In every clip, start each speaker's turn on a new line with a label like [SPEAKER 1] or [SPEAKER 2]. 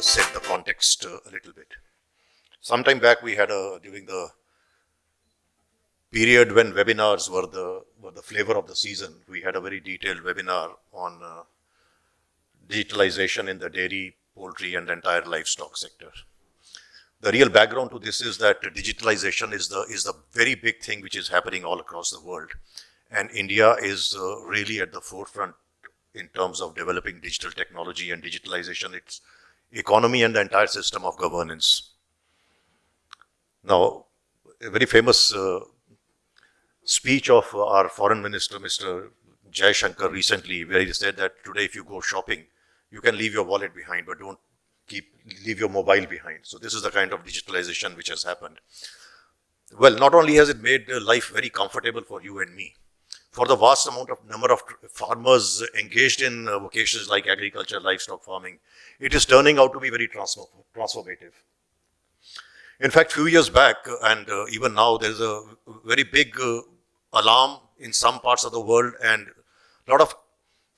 [SPEAKER 1] set the context a little bit. Sometime back we had during the period when webinars were the flavor of the season, we had a very detailed webinar on digitalization in the dairy, poultry and the entire livestock sector. The real background to this is that digitalization is the very big thing which is happening all across the world, and India is really at the forefront in terms of developing digital technology and digitalization, its economy and the entire system of governance. Now, a very famous speech of our foreign minister, Mr. Ravishankar, recently, where he said that today if you go shopping, you can leave your wallet behind, but don't leave your mobile behind. So this is the kind of digitalization which has happened. Well, not only has it made life very comfortable for you and me, for the vast number of farmers engaged in vocations like agriculture, livestock farming, it is turning out to be very transformative. In fact, few years back, and even now, there is a very big alarm in some parts of the world and a lot of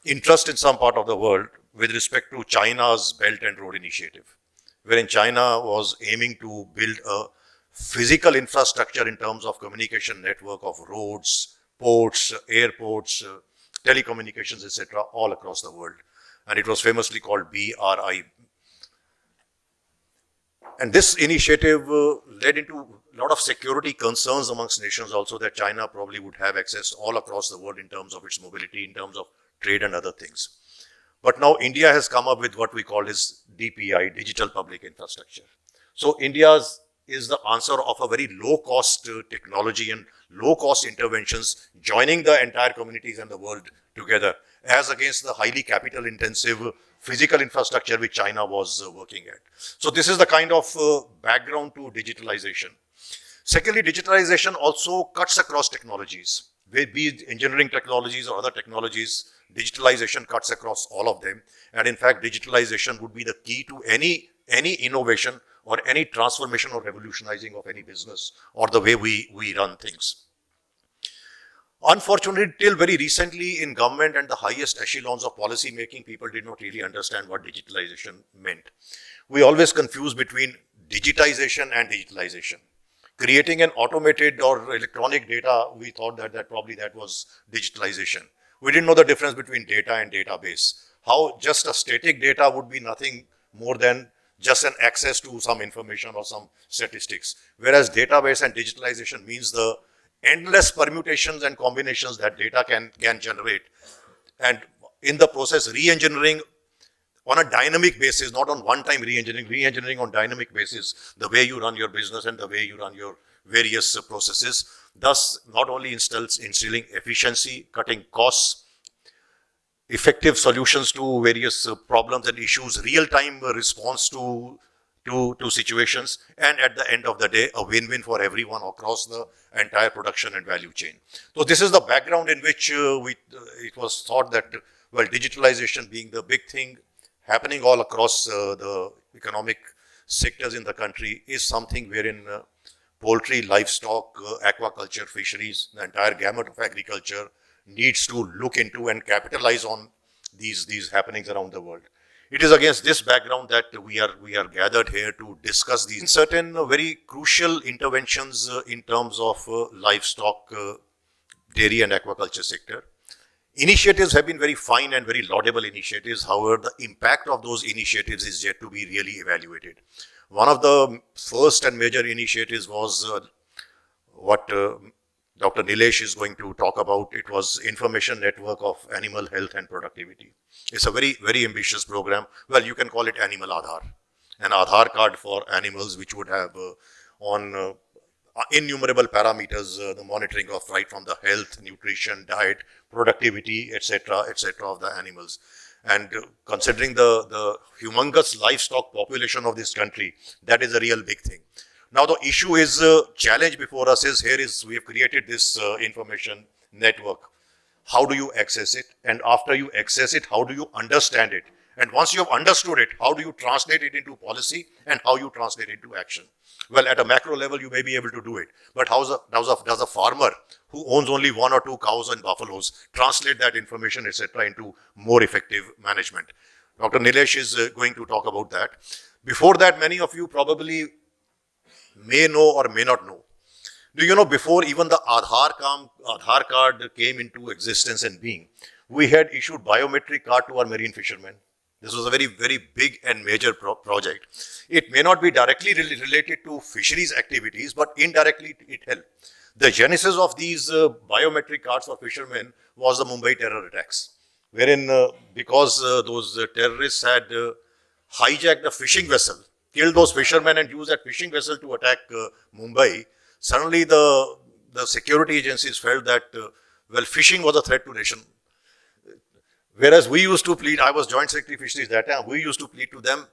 [SPEAKER 1] interest in some part of the world with respect to China's Belt and Road Initiative, wherein China was aiming to build a physical infrastructure in terms of communication network of roads, ports, airports, telecommunications, etc., all across the world. And it was famously called BRI. And this initiative led into a lot of security concerns amongst nations also, that China probably would have access all across the world in terms of its mobility, in terms of trade and other things. But now India has come up with what we call as DPI, Digital Public Infrastructure. So India is the answer of a very low-cost technology and low-cost interventions, joining the entire communities and the world together, as against the highly capital-intensive physical infrastructure which China was working at. So this is the kind of background to digitalization. Secondly, digitalization also cuts across technologies, be it engineering technologies or other technologies. Digitalization cuts across all of them, and in fact digitalization would be the key to any innovation or any transformation or revolutionizing of any business or the way we run things. Unfortunately, till very recently in government and the highest echelons of policy making, people did not really understand what digitalization meant. We always confuse between digitization and digitalization. Creating an automated or electronic data, we thought that probably that was digitalization. We didn't know the difference between data and database. How just a static data would be nothing more than just an access to some information or some statistics. Whereas database and digitalization means the endless permutations and combinations that data can generate. And in the process, re-engineering on a dynamic basis, not on one-time re-engineering on dynamic basis, the way you run your business and the way you run your various processes. Thus, not only instilling efficiency, cutting costs, effective solutions to various problems and issues, real-time response to situations, and at the end of the day, a win-win for everyone across the entire production and value chain. So this is the background in which it was thought that, well, digitalization being the big thing happening all across the economic sectors in the country is something wherein poultry, livestock, aquaculture, fisheries, the entire gamut of agriculture needs to look into and capitalize on these happenings around the world. It is against this background that we are gathered here to discuss these certain very crucial interventions in terms of livestock, dairy and aquaculture sector. Initiatives have been very fine and very laudable initiatives. However, the impact of those initiatives is yet to be really evaluated. One of the first and major initiatives was what Dr. Nilesh is going to talk about. It was Information Network of Animal Health and Productivity. It's a very, very ambitious program. Well, you can call it Animal Aadhaar, an Aadhaar card for animals which would have on innumerable parameters, the monitoring of right from the health, nutrition, diet, productivity, etc., of the animals. And considering the humongous livestock population of this country, that is a real big thing. Now the issue is, challenge before us is we have created this information network. How do you access it? And after you access it, how do you understand it? And once you have understood it, how do you translate it into policy and how you translate it into action? Well, at a macro level, you may be able to do it. But how does a farmer who owns only 1 or 2 cows and buffaloes translate that information, etc., into more effective management? Dr. Nilesh is going to talk about that. Before that, many of you probably may know or may not know. Do you know, before even the Aadhaar card came into existence and being, we had issued biometric card to our marine fishermen. This was a very, very big and major project. It may not be directly related to fisheries activities, but indirectly it helped. The genesis of these biometric cards for fishermen was the Mumbai terror attacks, wherein because those terrorists had hijacked the fishing vessel, killed those fishermen and used that fishing vessel to attack Mumbai, suddenly the security agencies felt that, well, fishing was a threat to nation. Whereas we used to plead, I was Joint Secretary Fisheries that time, we used to plead to them,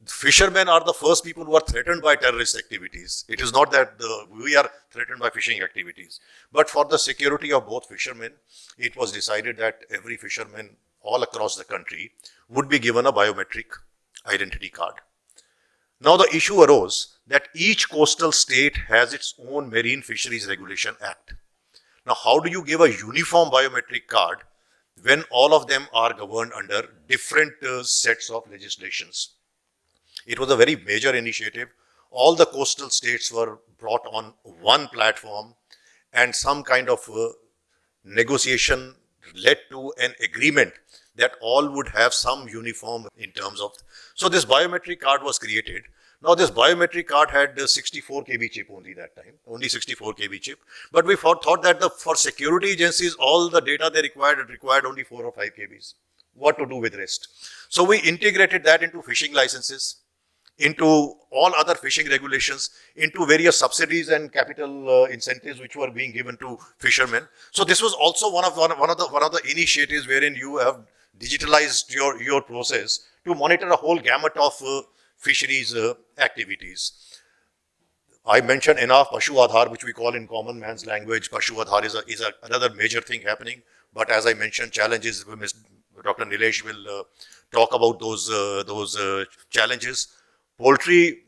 [SPEAKER 1] fishermen are the first people who are threatened by terrorist activities. It is not that we are threatened by fishing activities. But for the security of both fishermen, it was decided that every fisherman all across the country would be given a biometric identity card. Now the issue arose that each coastal state has its own Marine Fisheries Regulation Act. Now how do you give a uniform biometric card when all of them are governed under different sets of legislations? It was a very major initiative. All the coastal states were brought on one platform, and some kind of negotiation led to an agreement that all would have some uniform in terms of. So this biometric card was created. Now this biometric card had 64 KB chip only that time, only 64 KB chip. But we thought that for security agencies, all the data they required only 4 or 5 KBs. What to do with rest? So we integrated that into fishing licenses, into all other fishing regulations, into various subsidies and capital incentives which were being given to fishermen. So this was also one of the initiatives wherein you have digitalized your process to monitor a whole gamut of fisheries activities. I mentioned enough Pashu Aadhaar, which we call in common man's language. Pashu Aadhaar is another major thing happening. But as I mentioned, challenges. Dr. Nilesh will talk about those challenges. Poultry,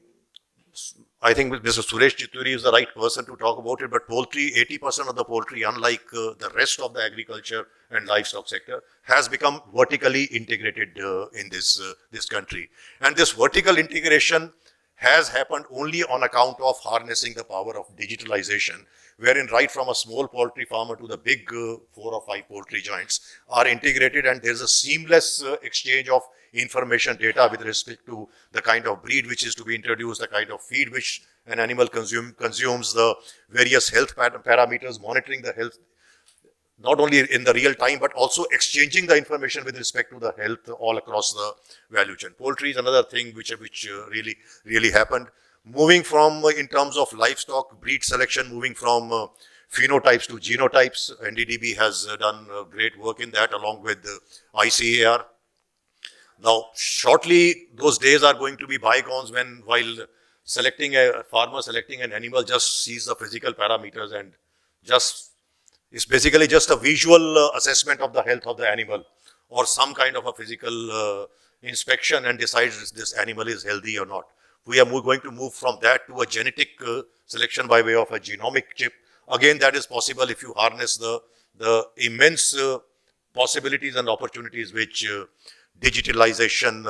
[SPEAKER 1] I think Mr. Suresh Chitturi is the right person to talk about it, but poultry, 80% of the poultry, unlike the rest of the agriculture and livestock sector, has become vertically integrated in this country. And this vertical integration has happened only on account of harnessing the power of digitalization, wherein right from a small poultry farmer to the big 4 or 5 poultry joints are integrated, and there's a seamless exchange of information data with respect to the kind of breed which is to be introduced, the kind of feed which an animal consumes, the various health parameters, monitoring the health, not only in the real time, but also exchanging the information with respect to the health all across the value chain. Poultry is another thing which really happened. Moving from, in terms of livestock breed selection, moving from phenotypes to genotypes, NDDB has done great work in that along with ICAR. Now, shortly, those days are going to be bygones when, while selecting a farmer selecting an animal, just sees the physical parameters and it's basically just a visual assessment of the health of the animal, or some kind of a physical inspection and decides this animal is healthy or not. We are going to move from that to a genetic selection by way of a genomic chip. Again, that is possible if you harness the immense possibilities and opportunities which digitalization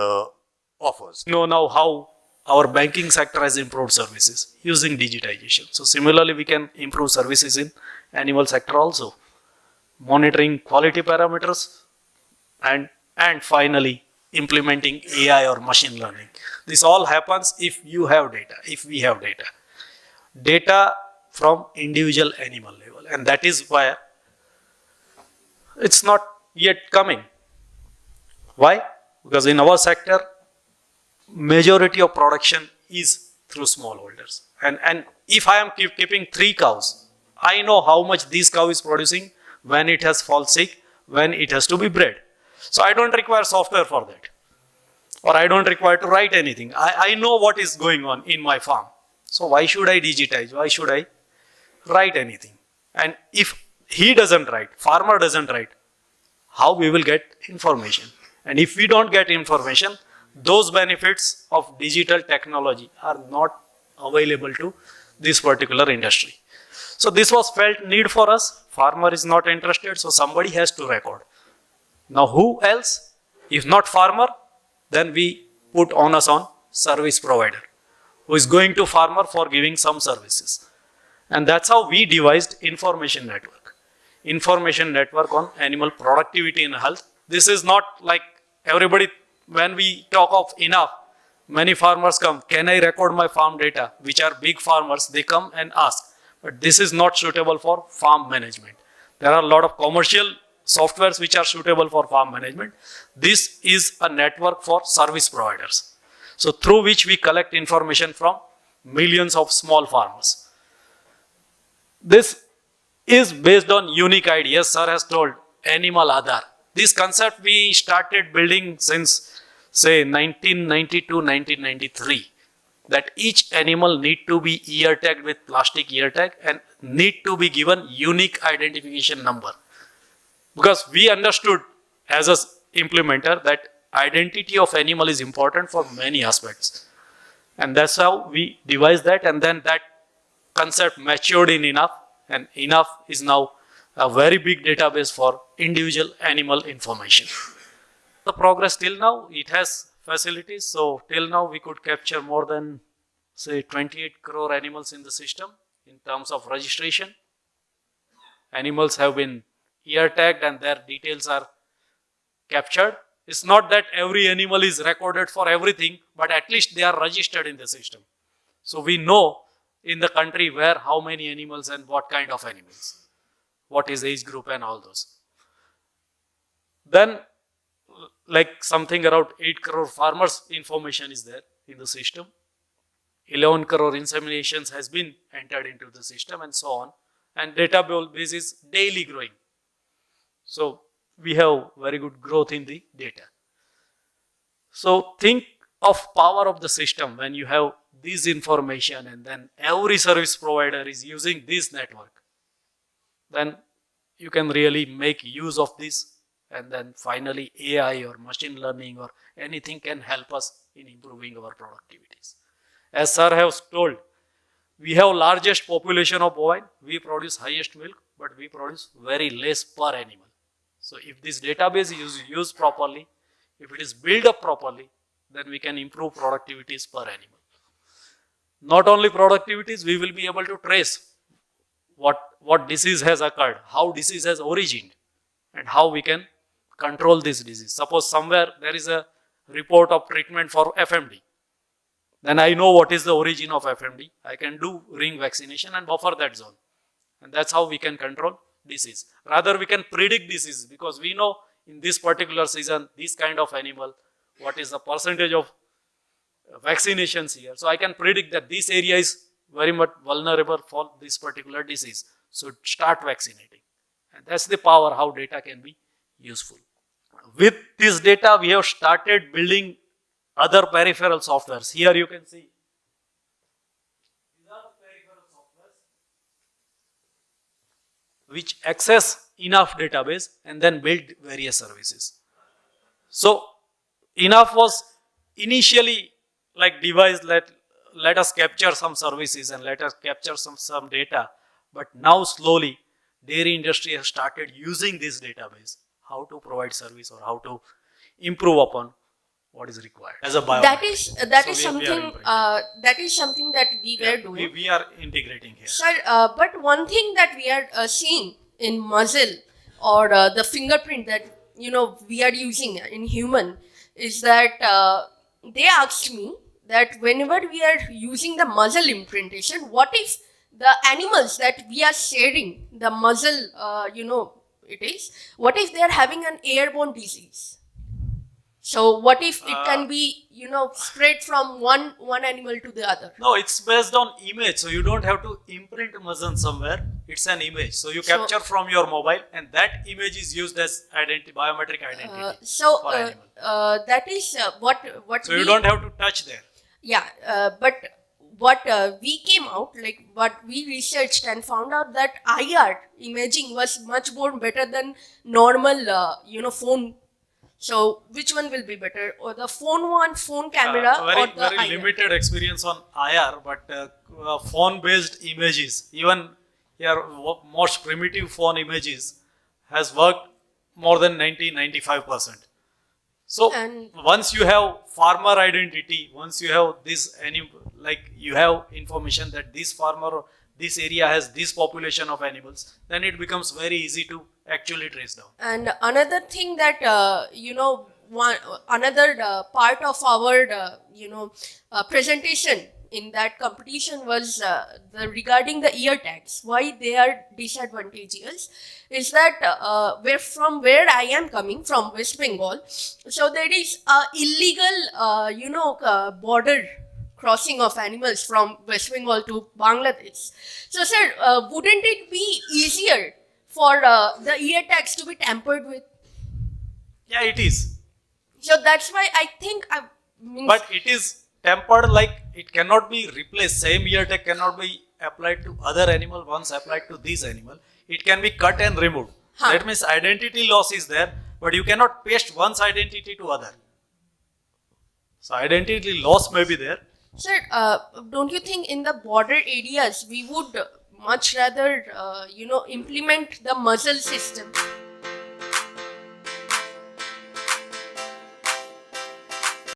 [SPEAKER 1] offers.
[SPEAKER 2] You know now how our banking sector has improved services using digitization. So similarly, we can improve services in animal sector also, monitoring quality parameters and finally implementing AI or machine learning. This all happens if you have data, if we have data from individual animal level, and that is why it's not yet coming. Why? Because in our sector, majority of production is through smallholders. And if I am keeping 3 cows, I know how much this cow is producing, when it has fall sick, when it has to be bred. So I don't require software for that. Or I don't require to write anything. I know what is going on in my farm. So why should I digitize? Why should I write anything? And if he doesn't write, farmer doesn't write, how we will get information? And if we don't get information, those benefits of digital technology are not available to this particular industry. So this was felt need for us. Farmer is not interested, so somebody has to record. Now who else? If not farmer, then we put onus on service provider who is going to farmer for giving some services. And that's how we devised information network. Information network on animal productivity and health. This is not like everybody, when we talk of enough, many farmers come, can I record my farm data? Which are big farmers, they come and ask. But this is not suitable for farm management. There are a lot of commercial softwares which are suitable for farm management. This is a network for service providers. So through which we collect information from millions of small farmers. This is based on unique ID. Yes, sir has told, animal Aadhaar. This concept we started building since say 1992, 1993. That each animal need to be ear tagged with plastic ear tag and need to be given unique identification number. Because we understood as a implementer that identity of animal is important for many aspects. And that's how we devised that, and then that concept matured in enough, and enough is now a very big database for individual animal information. The progress till now, it has facilities. So till now we could capture more than say 28 crore animals in the system in terms of registration. Animals have been ear tagged and their details are captured. It's not that every animal is recorded for everything, but at least they are registered in the system. So we know in the country where, how many animals and what kind of animals, what is age group and all those. Then like something around 8 crore farmers information is there in the system. 11 crore inseminations has been entered into the system and so on. And database is daily growing. So we have very good growth in the data. So think of power of the system when you have this information and then every service provider is using this network. Then you can really make use of this, and then finally AI or machine learning or anything can help us in improving our productivities. As sir has told, we have largest population of bovine, we produce highest milk, but we produce very less per animal. So if this database is used properly, if it is built up properly, then we can improve productivities per animal. Not only productivities, we will be able to trace what disease has occurred, how disease has origined, and how we can control this disease. Suppose somewhere there is a report of treatment for FMD. Then I know what is the origin of FMD. I can do ring vaccination and buffer that zone. And that's how we can control disease. Rather, we can predict disease because we know in this particular season, this kind of animal, what is the percentage of vaccinations here. So I can predict that this area is very much vulnerable for this particular disease. So start vaccinating. And that's the power how data can be useful. With this data, we have started building other peripheral softwares. Here you can see. These are the peripheral softwares which access enough database and then build various services. So enough was initially like devised, let us capture some services and let us capture some data. But now slowly dairy industry has started using this database, how to provide service or how to improve upon what is required as a biometric.
[SPEAKER 3] That is something that we were doing.
[SPEAKER 2] We are integrating here.
[SPEAKER 3] Sir, but one thing that we are seeing in muzzle or the fingerprint that we are using in human is that they asked me that whenever we are using the muzzle imprintation, what if the animals that we are sharing the muzzle, what if they are having an airborne disease? So what if it can be, spread from one animal to the other?
[SPEAKER 2] No, it's based on image. So you don't have to imprint muzzle somewhere. It's an image. So you capture from your mobile and that image is used as biometric identity for animal.
[SPEAKER 3] That is what
[SPEAKER 2] So you don't have to touch there.
[SPEAKER 3] Yeah, but what we came out, like what we researched and found out that IR imaging was much more better than normal, phone. So which one will be better, or the phone camera, or the
[SPEAKER 2] very
[SPEAKER 3] IR?
[SPEAKER 2] limited experience on IR, but phone-based images, even your most primitive phone images, has worked more than 90-95%. So
[SPEAKER 3] And-
[SPEAKER 2] once you have farmer identity, once you have this like you have information that this farmer, this area has this population of animals, then it becomes very easy to actually trace down.
[SPEAKER 3] And another thing that another part of our presentation in that competition was regarding the ear tags. Why they are disadvantageous is that where I am coming from, West Bengal. So there is a illegal border crossing of animals from West Bengal to Bangladesh. So, sir, wouldn't it be easier for the ear tags to be tampered with?
[SPEAKER 2] Yeah, it is.
[SPEAKER 3] So that's why I think
[SPEAKER 2] But it is tempered, like it cannot be replaced. Same ear tag cannot be applied to other animal once applied to this animal. It can be cut and removed.
[SPEAKER 3] Huh.
[SPEAKER 2] That means identity loss is there, but you cannot paste one's identity to other. So identity loss may be there.
[SPEAKER 3] Sir, don't you think in the border areas we would much rather implement the muzzle system?